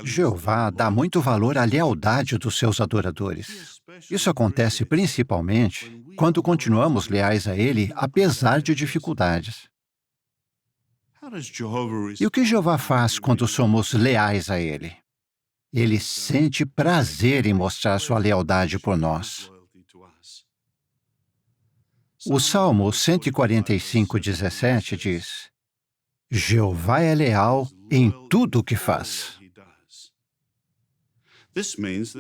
Jeová dá muito valor à lealdade dos seus adoradores. Isso acontece principalmente quando continuamos leais a Ele, apesar de dificuldades. E o que Jeová faz quando somos leais a Ele? Ele sente prazer em mostrar sua lealdade por nós. O Salmo 145:17 diz: Jeová é leal em tudo o que faz.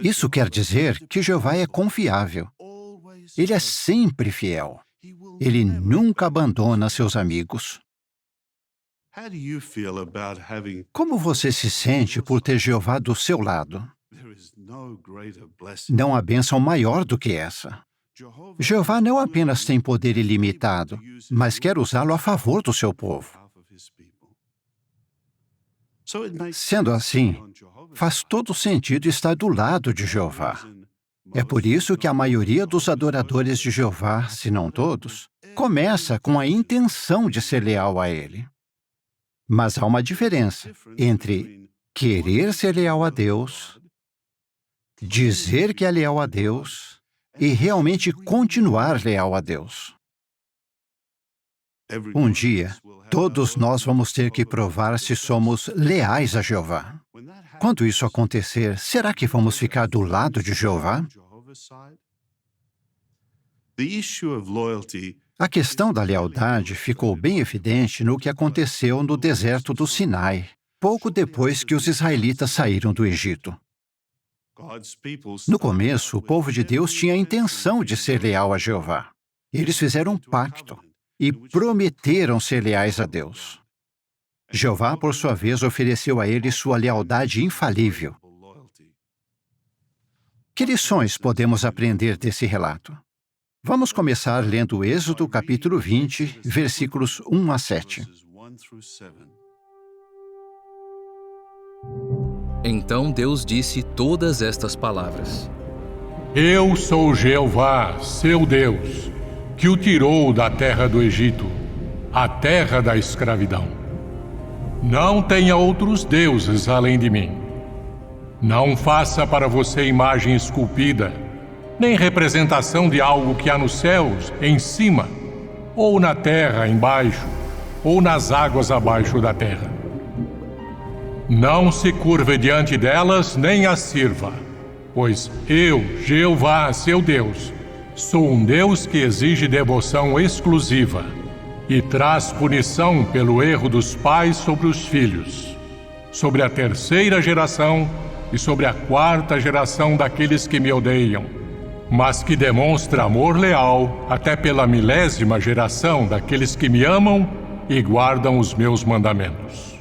Isso quer dizer que Jeová é confiável. Ele é sempre fiel. Ele nunca abandona seus amigos. Como você se sente por ter Jeová do seu lado? Não há bênção maior do que essa. Jeová não apenas tem poder ilimitado, mas quer usá-lo a favor do seu povo. Sendo assim, faz todo sentido estar do lado de Jeová. É por isso que a maioria dos adoradores de Jeová, se não todos, começa com a intenção de ser leal a Ele. Mas há uma diferença entre querer ser leal a Deus, dizer que é leal a Deus e realmente continuar leal a Deus. Um dia, todos nós vamos ter que provar se somos leais a Jeová. Quando isso acontecer, será que vamos ficar do lado de Jeová? A questão da lealdade ficou bem evidente no que aconteceu no deserto do Sinai, pouco depois que os israelitas saíram do Egito. No começo, o povo de Deus tinha a intenção de ser leal a Jeová. Eles fizeram um pacto e prometeram ser leais a Deus. Jeová, por sua vez, ofereceu a eles sua lealdade infalível. Que lições podemos aprender desse relato? Vamos começar lendo Êxodo, capítulo 20, versículos 1 a 7. Então Deus disse todas estas palavras: Eu sou Jeová, seu Deus, que o tirou da terra do Egito, a terra da escravidão. Não tenha outros deuses além de mim. Não faça para você imagem esculpida, nem representação de algo que há nos céus, em cima, ou na terra, embaixo, ou nas águas abaixo da terra. Não se curve diante delas, nem as sirva, pois eu, Jeová, seu Deus, sou um Deus que exige devoção exclusiva e traz punição pelo erro dos pais sobre os filhos, sobre a terceira geração e sobre a quarta geração daqueles que me odeiam, mas que demonstra amor leal até pela milésima geração daqueles que me amam e guardam os meus mandamentos.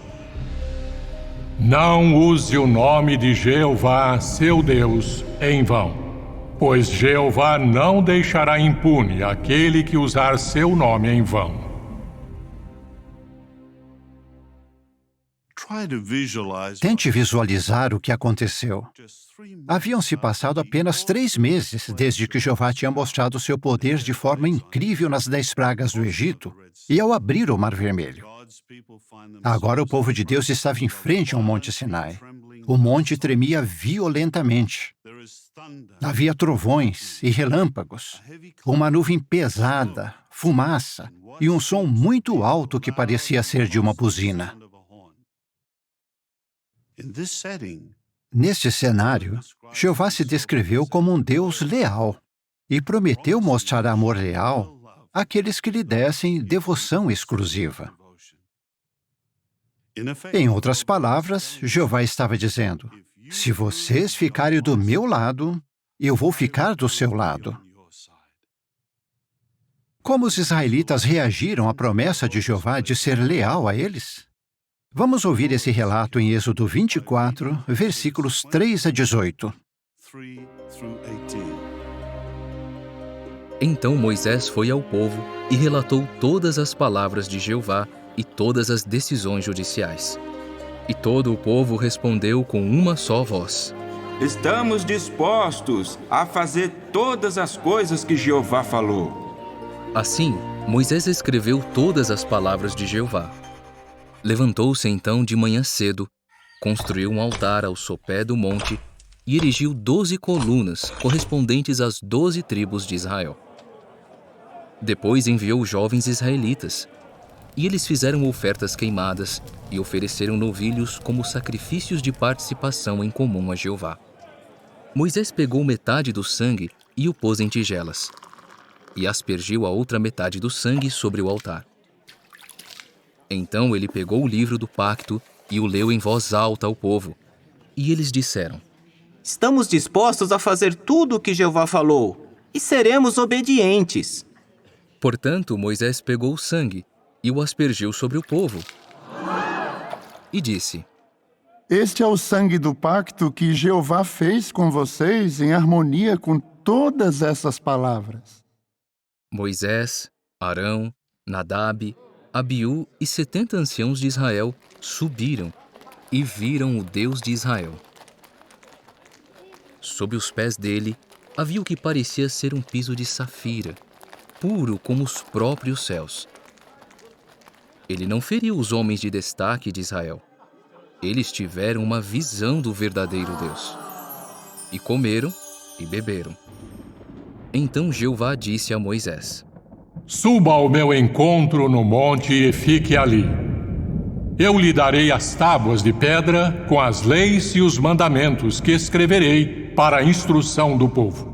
Não use o nome de Jeová, seu Deus, em vão, pois Jeová não deixará impune aquele que usar seu nome em vão. Tente visualizar o que aconteceu. Haviam se passado apenas 3 meses desde que Jeová tinha mostrado seu poder de forma incrível nas 10 pragas do Egito e ao abrir o Mar Vermelho. Agora o povo de Deus estava em frente ao Monte Sinai. O monte tremia violentamente. Havia trovões e relâmpagos, uma nuvem pesada, fumaça e um som muito alto que parecia ser de uma buzina. Neste cenário, Jeová se descreveu como um Deus leal e prometeu mostrar amor leal àqueles que lhe dessem devoção exclusiva. Em outras palavras, Jeová estava dizendo: se vocês ficarem do meu lado, eu vou ficar do seu lado. Como os israelitas reagiram à promessa de Jeová de ser leal a eles? Vamos ouvir esse relato em Êxodo 24, versículos 3 a 18. Então Moisés foi ao povo e relatou todas as palavras de Jeová e todas as decisões judiciais. E todo o povo respondeu com uma só voz: Estamos dispostos a fazer todas as coisas que Jeová falou. Assim, Moisés escreveu todas as palavras de Jeová. Levantou-se então de manhã cedo, construiu um altar ao sopé do monte e erigiu 12 colunas correspondentes às 12 tribos de Israel. Depois enviou jovens israelitas, e eles fizeram ofertas queimadas e ofereceram novilhos como sacrifícios de participação em comum a Jeová. Moisés pegou metade do sangue e o pôs em tigelas, e aspergiu a outra metade do sangue sobre o altar. Então ele pegou o livro do pacto e o leu em voz alta ao povo, e eles disseram: Estamos dispostos a fazer tudo o que Jeová falou, e seremos obedientes. Portanto, Moisés pegou o sangue e o aspergiu sobre o povo, e disse: Este é o sangue do pacto que Jeová fez com vocês em harmonia com todas essas palavras. Moisés, Arão, Nadab, Abiú e 70 anciãos de Israel subiram e viram o Deus de Israel. Sob os pés dele havia o que parecia ser um piso de safira, puro como os próprios céus. Ele não feriu os homens de destaque de Israel. Eles tiveram uma visão do verdadeiro Deus. E comeram e beberam. Então Jeová disse a Moisés: Suba ao meu encontro no monte e fique ali. Eu lhe darei as tábuas de pedra com as leis e os mandamentos que escreverei para a instrução do povo.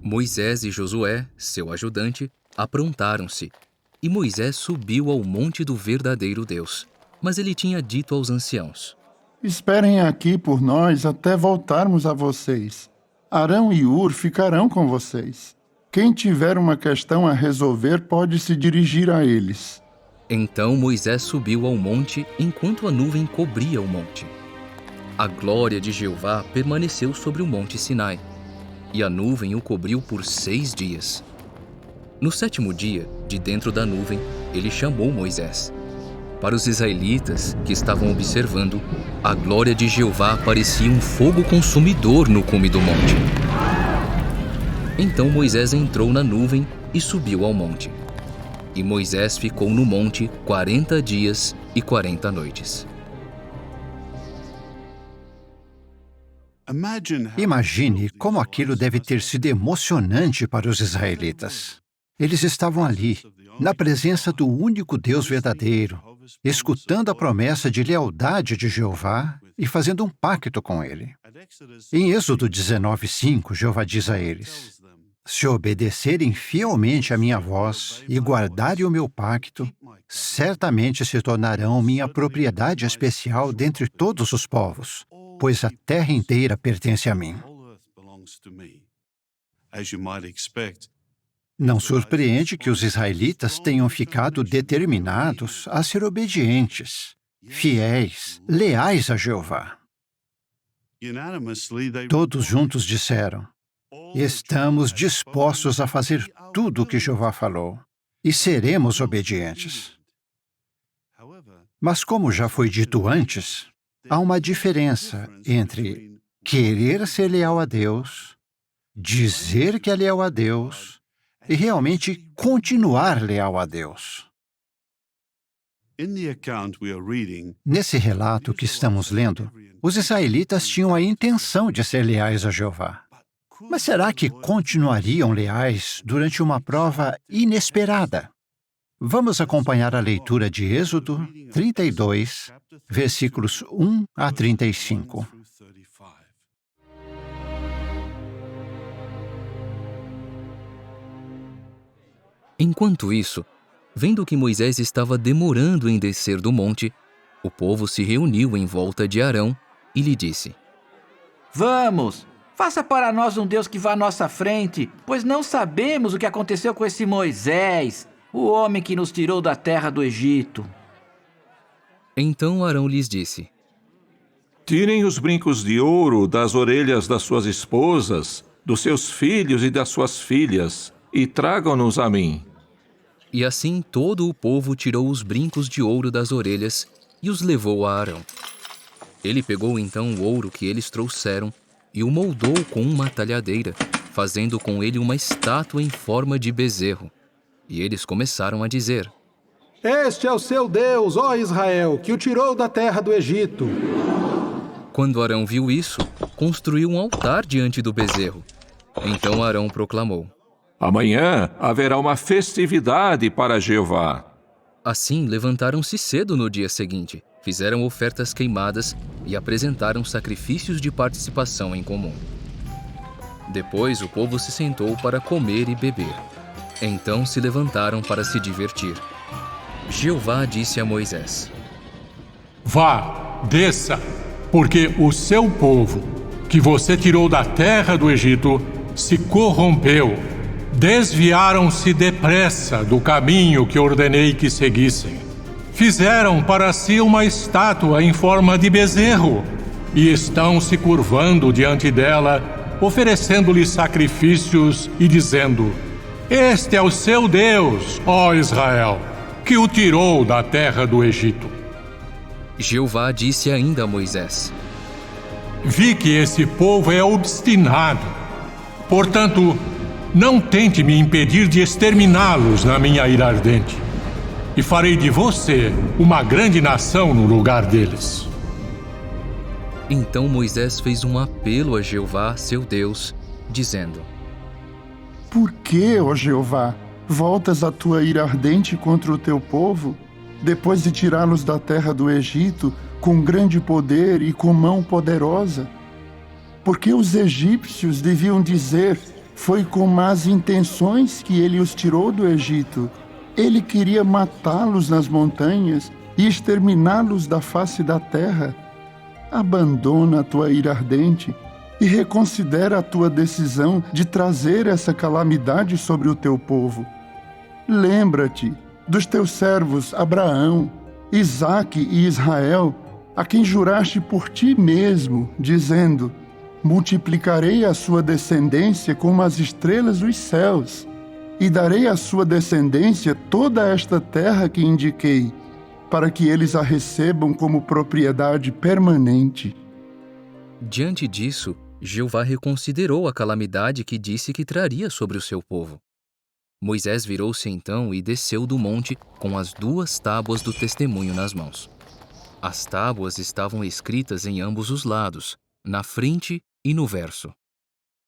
Moisés e Josué, seu ajudante, aprontaram-se, e Moisés subiu ao monte do verdadeiro Deus. Mas ele tinha dito aos anciãos: Esperem aqui por nós até voltarmos a vocês. Arão e Hur ficarão com vocês. Quem tiver uma questão a resolver pode se dirigir a eles. Então Moisés subiu ao monte enquanto a nuvem cobria o monte. A glória de Jeová permaneceu sobre o monte Sinai, e a nuvem o cobriu por 6 dias. No 7º dia, de dentro da nuvem, ele chamou Moisés. Para os israelitas que estavam observando, a glória de Jeová parecia um fogo consumidor no cume do monte. Então Moisés entrou na nuvem e subiu ao monte. E Moisés ficou no monte 40 dias e 40 noites. Imagine como aquilo deve ter sido emocionante para os israelitas. Eles estavam ali, na presença do único Deus verdadeiro, escutando a promessa de lealdade de Jeová e fazendo um pacto com ele. Em Êxodo 19:5, Jeová diz a eles: Se obedecerem fielmente à minha voz e guardarem o meu pacto, certamente se tornarão minha propriedade especial dentre todos os povos, pois a terra inteira pertence a mim. Não surpreende que os israelitas tenham ficado determinados a ser obedientes, fiéis, leais a Jeová. Todos juntos disseram: Estamos dispostos a fazer tudo o que Jeová falou, e seremos obedientes. Mas como já foi dito antes, há uma diferença entre querer ser leal a Deus, dizer que é leal a Deus, e realmente continuar leal a Deus. Nesse relato que estamos lendo, os israelitas tinham a intenção de ser leais a Jeová. Mas será que continuariam leais durante uma prova inesperada? Vamos acompanhar a leitura de Êxodo 32, versículos 1 a 35. Enquanto isso, vendo que Moisés estava demorando em descer do monte, o povo se reuniu em volta de Arão e lhe disse: Vamos, faça para nós um Deus que vá à nossa frente, pois não sabemos o que aconteceu com esse Moisés, o homem que nos tirou da terra do Egito. Então Arão lhes disse: Tirem os brincos de ouro das orelhas das suas esposas, dos seus filhos e das suas filhas, e tragam-nos a mim. E assim todo o povo tirou os brincos de ouro das orelhas e os levou a Arão. Ele pegou então o ouro que eles trouxeram e o moldou com uma talhadeira, fazendo com ele uma estátua em forma de bezerro. E eles começaram a dizer: Este é o seu Deus, ó Israel, que o tirou da terra do Egito. Quando Arão viu isso, construiu um altar diante do bezerro. Então Arão proclamou: Amanhã haverá uma festividade para Jeová. Assim, levantaram-se cedo no dia seguinte, fizeram ofertas queimadas e apresentaram sacrifícios de participação em comum. Depois o povo se sentou para comer e beber. Então se levantaram para se divertir. Jeová disse a Moisés: Vá, desça, porque o seu povo, que você tirou da terra do Egito, se corrompeu. Desviaram-se depressa do caminho que ordenei que seguissem. Fizeram para si uma estátua em forma de bezerro e estão se curvando diante dela, oferecendo-lhe sacrifícios e dizendo: Este é o seu Deus, ó Israel, que o tirou da terra do Egito. Jeová disse ainda a Moisés: Vi que esse povo é obstinado. Portanto, não tente me impedir de exterminá-los na minha ira ardente. E farei de você uma grande nação no lugar deles. Então Moisés fez um apelo a Jeová, seu Deus, dizendo: Por que, ó Jeová, voltas a tua ira ardente contra o teu povo, depois de tirá-los da terra do Egito com grande poder e com mão poderosa? Porque os egípcios deviam dizer: Foi com más intenções que ele os tirou do Egito. Ele queria matá-los nas montanhas e exterminá-los da face da terra. Abandona a tua ira ardente e reconsidera a tua decisão de trazer essa calamidade sobre o teu povo. Lembra-te dos teus servos Abraão, Isaque e Israel, a quem juraste por ti mesmo, dizendo: Multiplicarei a sua descendência como as estrelas dos céus, e darei à sua descendência toda esta terra que indiquei, para que eles a recebam como propriedade permanente. Diante disso, Jeová reconsiderou a calamidade que disse que traria sobre o seu povo. Moisés virou-se então e desceu do monte com as 2 tábuas do testemunho nas mãos. As tábuas estavam escritas em ambos os lados, na frente e no verso.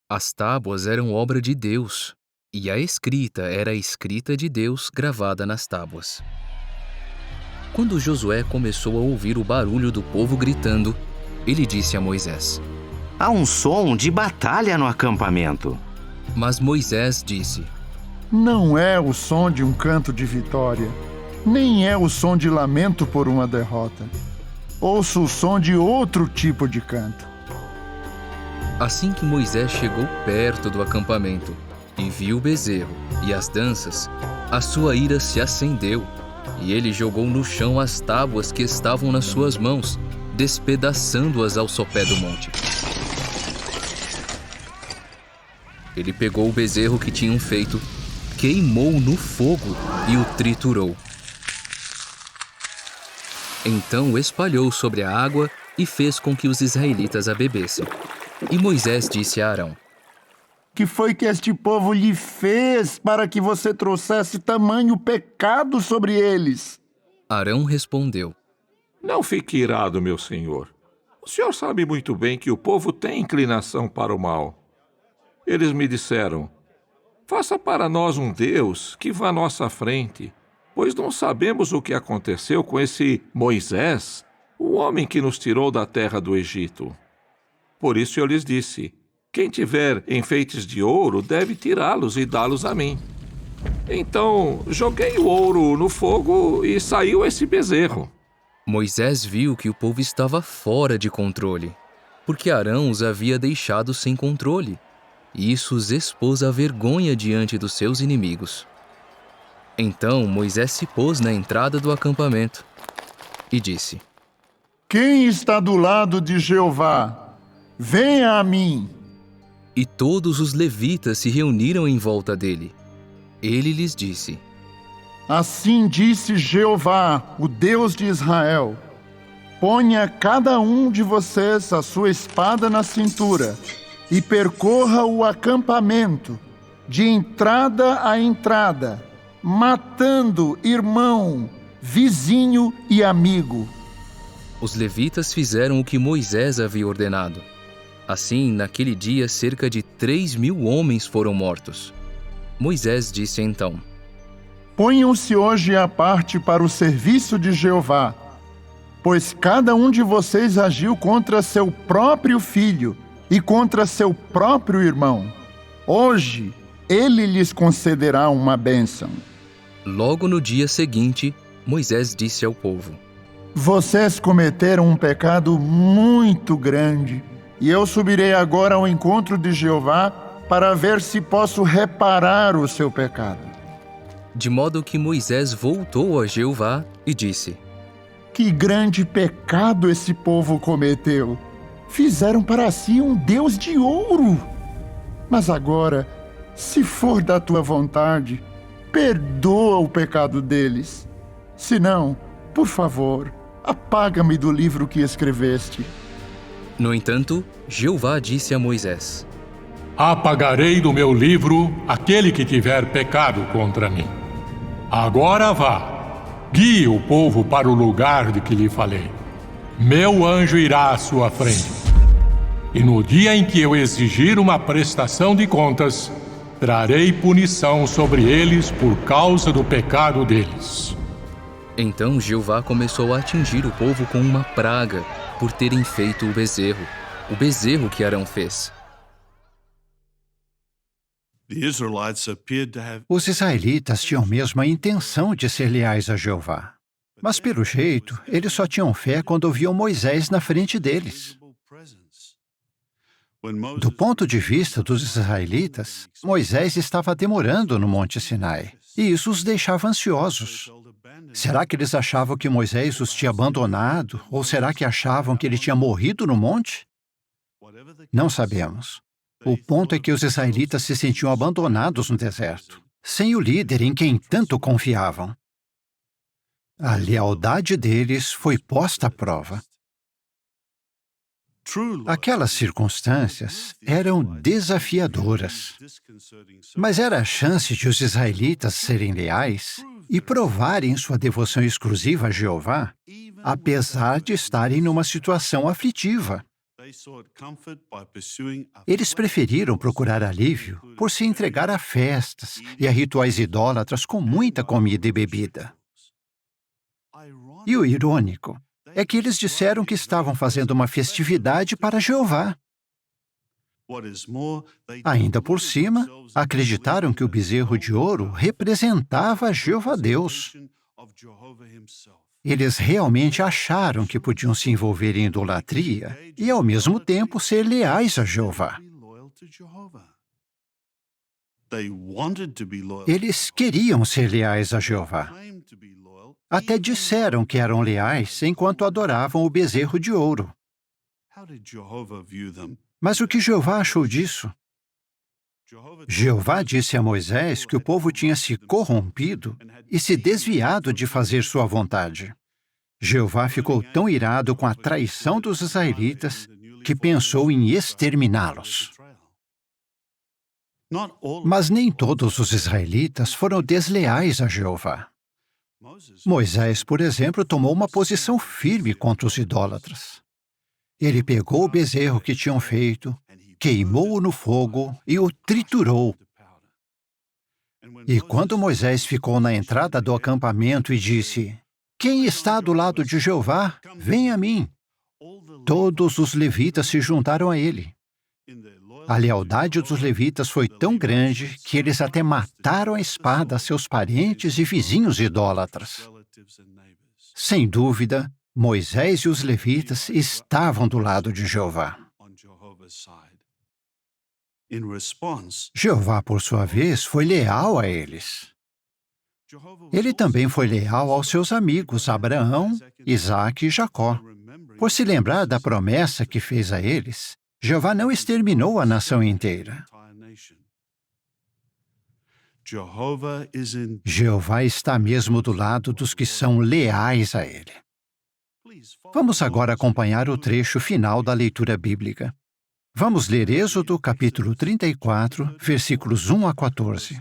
As tábuas eram obra de Deus, e a escrita era a escrita de Deus gravada nas tábuas. Quando Josué começou a ouvir o barulho do povo gritando, ele disse a Moisés: Há um som de batalha no acampamento. Mas Moisés disse: Não é o som de um canto de vitória, nem é o som de lamento por uma derrota. Ouço o som de outro tipo de canto. Assim que Moisés chegou perto do acampamento e viu o bezerro e as danças, a sua ira se acendeu, e ele jogou no chão as tábuas que estavam nas suas mãos, despedaçando-as ao sopé do monte. Ele pegou o bezerro que tinham feito, queimou no fogo e o triturou. Então espalhou sobre a água e fez com que os israelitas a bebessem. E Moisés disse a Arão: Que foi que este povo lhe fez para que você trouxesse tamanho pecado sobre eles? Arão respondeu: Não fique irado, meu senhor. O senhor sabe muito bem que o povo tem inclinação para o mal. Eles me disseram: Faça para nós um Deus que vá à nossa frente, pois não sabemos o que aconteceu com esse Moisés, o homem que nos tirou da terra do Egito. Por isso eu lhes disse: Quem tiver enfeites de ouro deve tirá-los e dá-los a mim. Então joguei o ouro no fogo e saiu esse bezerro. Moisés viu que o povo estava fora de controle, porque Arão os havia deixado sem controle, e isso os expôs à vergonha diante dos seus inimigos. Então Moisés se pôs na entrada do acampamento e disse: Quem está do lado de Jeová? Venha a mim. E todos os levitas se reuniram em volta dele. Ele lhes disse: Assim disse Jeová, o Deus de Israel: Ponha cada um de vocês a sua espada na cintura e percorra o acampamento, de entrada a entrada, matando irmão, vizinho e amigo. Os levitas fizeram o que Moisés havia ordenado. Assim, naquele dia, cerca de 3.000 homens foram mortos. Moisés disse então: Ponham-se hoje à parte para o serviço de Jeová, pois cada um de vocês agiu contra seu próprio filho e contra seu próprio irmão. Hoje, ele lhes concederá uma bênção. Logo no dia seguinte, Moisés disse ao povo: Vocês cometeram um pecado muito grande, e eu subirei agora ao encontro de Jeová para ver se posso reparar o seu pecado. De modo que Moisés voltou a Jeová e disse: Que grande pecado esse povo cometeu! Fizeram para si um Deus de ouro. Mas agora, se for da tua vontade, perdoa o pecado deles. Se não, por favor, apaga-me do livro que escreveste. No entanto, Jeová disse a Moisés: Apagarei do meu livro aquele que tiver pecado contra mim. Agora vá, guie o povo para o lugar de que lhe falei. Meu anjo irá à sua frente. E no dia em que eu exigir uma prestação de contas, trarei punição sobre eles por causa do pecado deles. Então Jeová começou a atingir o povo com uma praga, por terem feito o bezerro que Arão fez. Os israelitas tinham mesmo a intenção de ser leais a Jeová. Mas, pelo jeito, eles só tinham fé quando viam Moisés na frente deles. Do ponto de vista dos israelitas, Moisés estava demorando no Monte Sinai, e isso os deixava ansiosos. Será que eles achavam que Moisés os tinha abandonado, ou será que achavam que ele tinha morrido no monte? Não sabemos. O ponto é que os israelitas se sentiam abandonados no deserto, sem o líder em quem tanto confiavam. A lealdade deles foi posta à prova. Aquelas circunstâncias eram desafiadoras, mas era a chance de os israelitas serem leais e provarem sua devoção exclusiva a Jeová, apesar de estarem numa situação aflitiva. Eles preferiram procurar alívio por se entregar a festas e a rituais idólatras com muita comida e bebida. E o irônico é que eles disseram que estavam fazendo uma festividade para Jeová. Ainda por cima, acreditaram que o bezerro de ouro representava Jeová Deus. Eles realmente acharam que podiam se envolver em idolatria e, ao mesmo tempo, ser leais a Jeová. Eles queriam ser leais a Jeová. Até disseram que eram leais enquanto adoravam o bezerro de ouro. Mas o que Jeová achou disso? Jeová disse a Moisés que o povo tinha se corrompido e se desviado de fazer sua vontade. Jeová ficou tão irado com a traição dos israelitas que pensou em exterminá-los. Mas nem todos os israelitas foram desleais a Jeová. Moisés, por exemplo, tomou uma posição firme contra os idólatras. Ele pegou o bezerro que tinham feito, queimou-o no fogo e o triturou. E quando Moisés ficou na entrada do acampamento e disse: Quem está do lado de Jeová, vem a mim. Todos os levitas se juntaram a ele. A lealdade dos levitas foi tão grande que eles até mataram a espada a seus parentes e vizinhos idólatras. Sem dúvida, Moisés e os levitas estavam do lado de Jeová. Jeová, por sua vez, foi leal a eles. Ele também foi leal aos seus amigos Abraão, Isaque e Jacó. Por se lembrar da promessa que fez a eles, Jeová não exterminou a nação inteira. Jeová está mesmo do lado dos que são leais a Ele. Vamos agora acompanhar o trecho final da leitura bíblica. Vamos ler Êxodo, capítulo 34, versículos 1 a 14.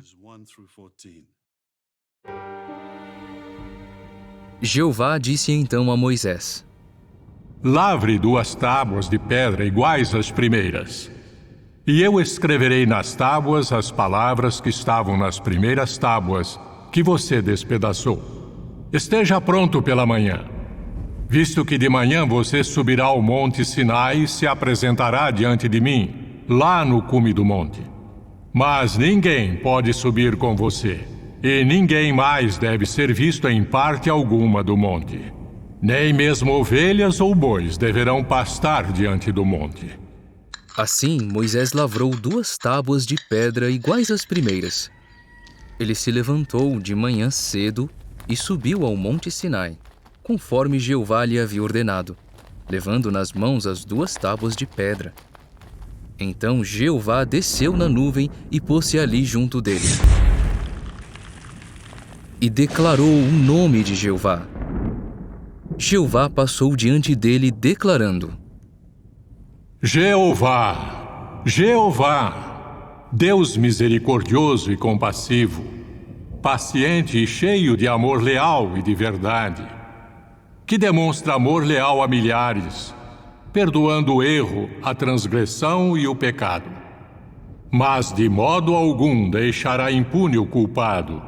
Jeová disse então a Moisés: lavre 2 tábuas de pedra iguais às primeiras. E eu escreverei nas tábuas as palavras que estavam nas primeiras tábuas que você despedaçou. Esteja pronto pela manhã, visto que de manhã você subirá ao monte Sinai e se apresentará diante de mim, lá no cume do monte. Mas ninguém pode subir com você, e ninguém mais deve ser visto em parte alguma do monte. Nem mesmo ovelhas ou bois deverão pastar diante do monte. Assim, Moisés lavrou 2 tábuas de pedra iguais às primeiras. Ele se levantou de manhã cedo e subiu ao monte Sinai, conforme Jeová lhe havia ordenado, levando nas mãos as 2 tábuas de pedra. Então Jeová desceu na nuvem e pôs-se ali junto dele. E declarou o nome de Jeová. Jeová passou diante dele, declarando: Jeová, Jeová, Deus misericordioso e compassivo, paciente e cheio de amor leal e de verdade, que demonstra amor leal a milhares, perdoando o erro, a transgressão e o pecado. Mas de modo algum deixará impune o culpado,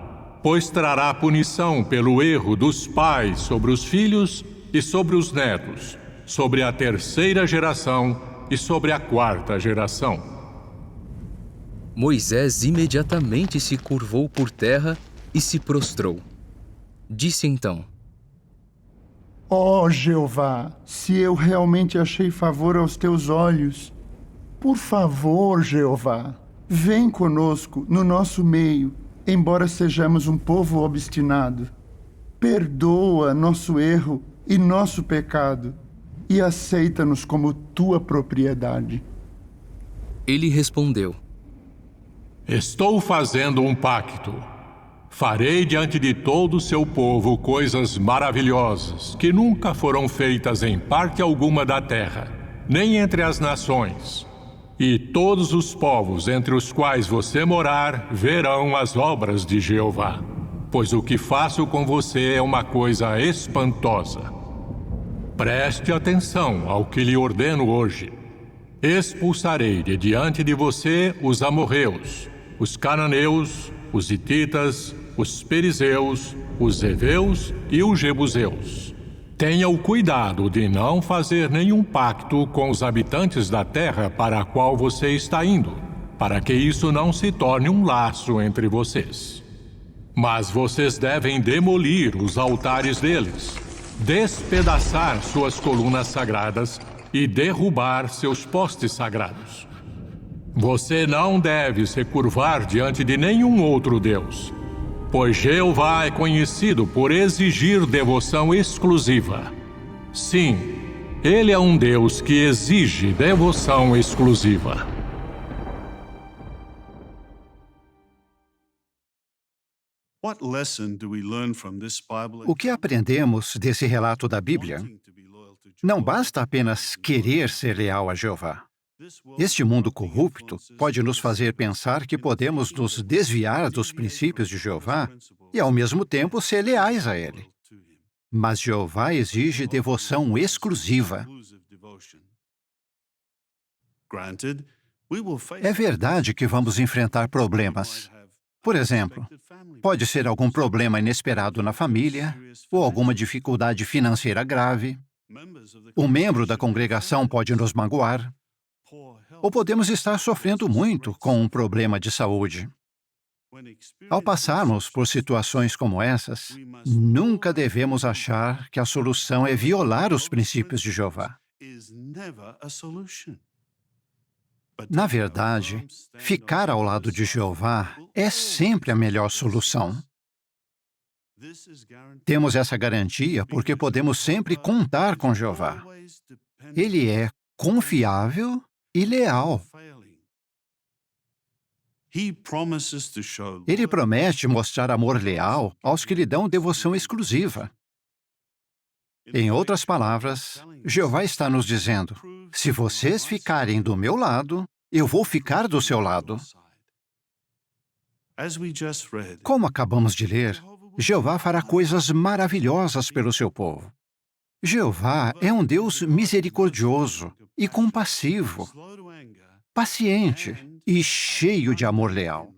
pois trará punição pelo erro dos pais sobre os filhos e sobre os netos, sobre a 3ª geração e sobre a 4ª geração. Moisés imediatamente se curvou por terra e se prostrou. Disse então: Ó Jeová, se eu realmente achei favor aos teus olhos, por favor, Jeová, vem conosco no nosso meio, embora sejamos um povo obstinado. Perdoa nosso erro e nosso pecado e aceita-nos como tua propriedade. Ele respondeu: Estou fazendo um pacto. Farei diante de todo o seu povo coisas maravilhosas que nunca foram feitas em parte alguma da terra, nem entre as nações. E todos os povos entre os quais você morar verão as obras de Jeová, pois o que faço com você é uma coisa espantosa. Preste atenção ao que lhe ordeno hoje. Expulsarei de diante de você os amorreus, os cananeus, os hititas, os perizeus, os heveus e os jebuseus. Tenha o cuidado de não fazer nenhum pacto com os habitantes da terra para a qual você está indo, para que isso não se torne um laço entre vocês. Mas vocês devem demolir os altares deles, despedaçar suas colunas sagradas e derrubar seus postes sagrados. Você não deve se curvar diante de nenhum outro Deus, pois Jeová é conhecido por exigir devoção exclusiva. Sim, ele é um Deus que exige devoção exclusiva. O que aprendemos desse relato da Bíblia? Não basta apenas querer ser leal a Jeová. Este mundo corrupto pode nos fazer pensar que podemos nos desviar dos princípios de Jeová e, ao mesmo tempo, ser leais a Ele. Mas Jeová exige devoção exclusiva. É verdade que vamos enfrentar problemas. Por exemplo, pode ser algum problema inesperado na família ou alguma dificuldade financeira grave. Um membro da congregação pode nos magoar. Ou podemos estar sofrendo muito com um problema de saúde. Ao passarmos por situações como essas, nunca devemos achar que a solução é violar os princípios de Jeová. Na verdade, ficar ao lado de Jeová é sempre a melhor solução. Temos essa garantia porque podemos sempre contar com Jeová. Ele é confiável e leal. Ele promete mostrar amor leal aos que lhe dão devoção exclusiva. Em outras palavras, Jeová está nos dizendo: se vocês ficarem do meu lado, eu vou ficar do seu lado. Como acabamos de ler, Jeová fará coisas maravilhosas pelo seu povo. Jeová é um Deus misericordioso e compassivo, paciente e cheio de amor leal.